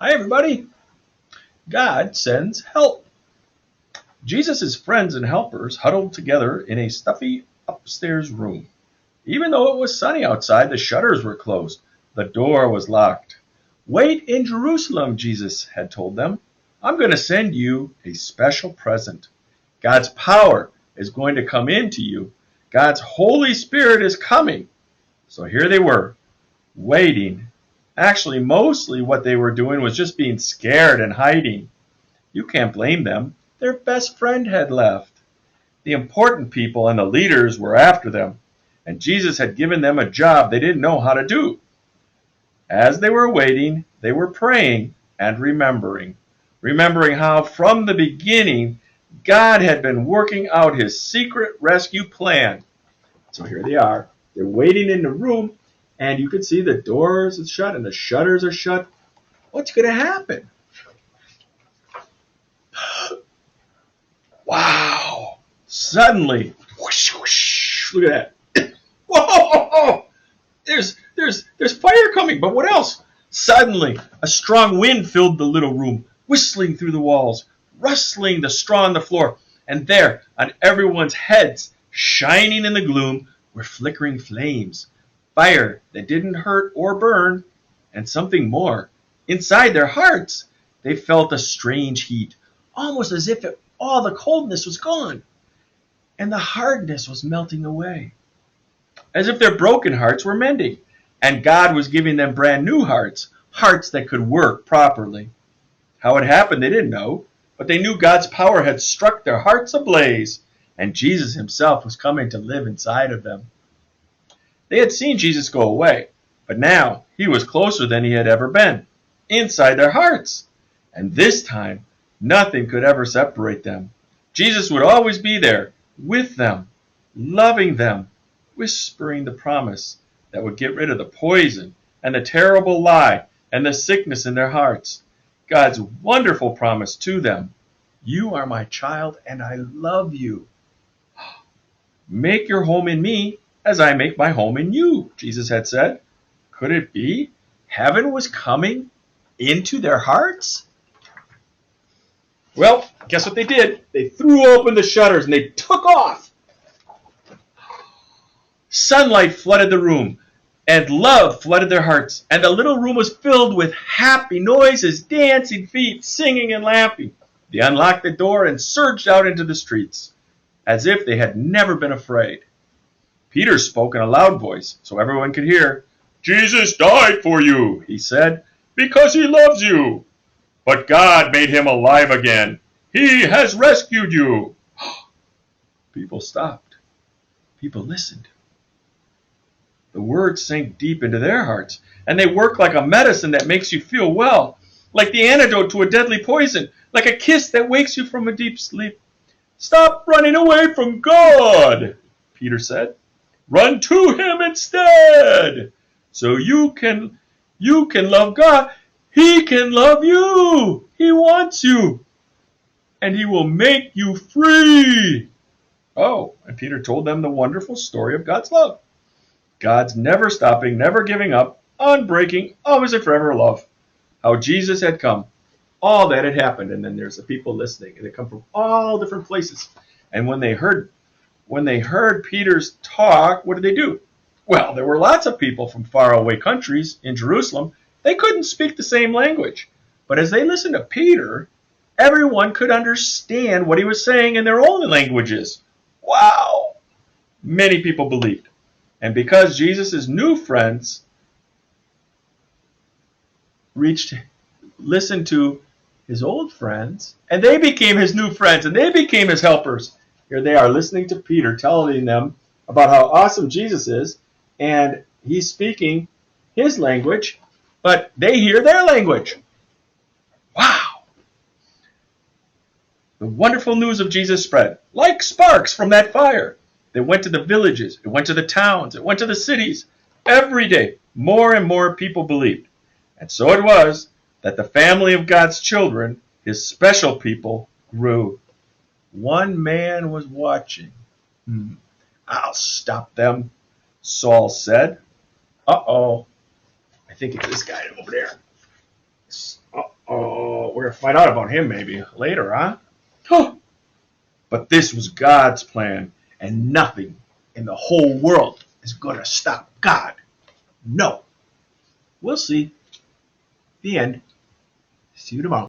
Hi, everybody. God sends help. Jesus' friends and helpers huddled together in a stuffy upstairs room. Even though it was sunny outside, the shutters were closed. The door was locked. Wait in Jerusalem, Jesus had told them. I'm going to send you a special present. God's power is going to come into you. God's Holy Spirit is coming. So here they were, waiting. Actually, mostly what they were doing was just being scared and hiding. You can't blame them. Their best friend had left. The important people and the leaders were after them, and Jesus had given them a job they didn't know how to do. As they were waiting, they were praying and remembering how from the beginning God had been working out his secret rescue plan. So here they are. They're waiting in the room, and you can see the doors are shut and the shutters are shut. What's going to happen? Wow! Suddenly, whoosh, whoosh, look at that. Whoa! There's fire coming, but what else? Suddenly, a strong wind filled the little room, whistling through the walls, rustling the straw on the floor, and there, on everyone's heads, shining in the gloom, were flickering flames. Fire that didn't hurt or burn, and something more. Inside their hearts, they felt a strange heat, almost as if all the coldness was gone, and the hardness was melting away. As if their broken hearts were mending, and God was giving them brand new hearts, hearts that could work properly. How it happened they didn't know, but they knew God's power had struck their hearts ablaze, and Jesus himself was coming to live inside of them. They had seen Jesus go away, but now he was closer than he had ever been, inside their hearts. And this time, nothing could ever separate them. Jesus would always be there, with them, loving them, whispering the promise that would get rid of the poison and the terrible lie and the sickness in their hearts. God's wonderful promise to them. You are my child and I love you. Make your home in me as I make my home in you, Jesus had said. Could it be? Heaven was coming into their hearts? Well, guess what they did? They threw open the shutters and they took off. Sunlight flooded the room, and love flooded their hearts, and the little room was filled with happy noises, dancing feet, singing and laughing. They unlocked the door and surged out into the streets, as if they had never been afraid. Peter spoke in a loud voice, so everyone could hear. Jesus died for you, he said, because he loves you. But God made him alive again. He has rescued you. People stopped. People listened. The words sank deep into their hearts, and they worked like a medicine that makes you feel well, like the antidote to a deadly poison, like a kiss that wakes you from a deep sleep. Stop running away from God, Peter said. Run to him instead. So you can love God. He can love you. He wants you. And he will make you free. Oh, and Peter told them the wonderful story of God's love. God's never stopping, never giving up, unbreaking, always and forever love. How Jesus had come. All that had happened. And then there's the people listening. And they come from all different places. And when they heard Peter's talk, what did they do? Well, there were lots of people from faraway countries in Jerusalem. They couldn't speak the same language. But as they listened to Peter, everyone could understand what he was saying in their own languages. Wow! Many people believed. And because Jesus' new friends listened to his old friends, and they became his new friends, and they became his helpers. Here they are listening to Peter telling them about how awesome Jesus is, and he's speaking his language, but they hear their language. Wow! The wonderful news of Jesus spread like sparks from that fire. It went to the villages, it went to the towns, it went to the cities. Every day, more and more people believed. And so it was that the family of God's children, his special people, grew. One man was watching. I'll stop them, Saul said. Uh-oh. I think it's this guy over there. gonna find out about him maybe later, huh? Huh. But this was God's plan, and nothing in the whole world is gonna stop God. No. We'll see. The end. See you tomorrow.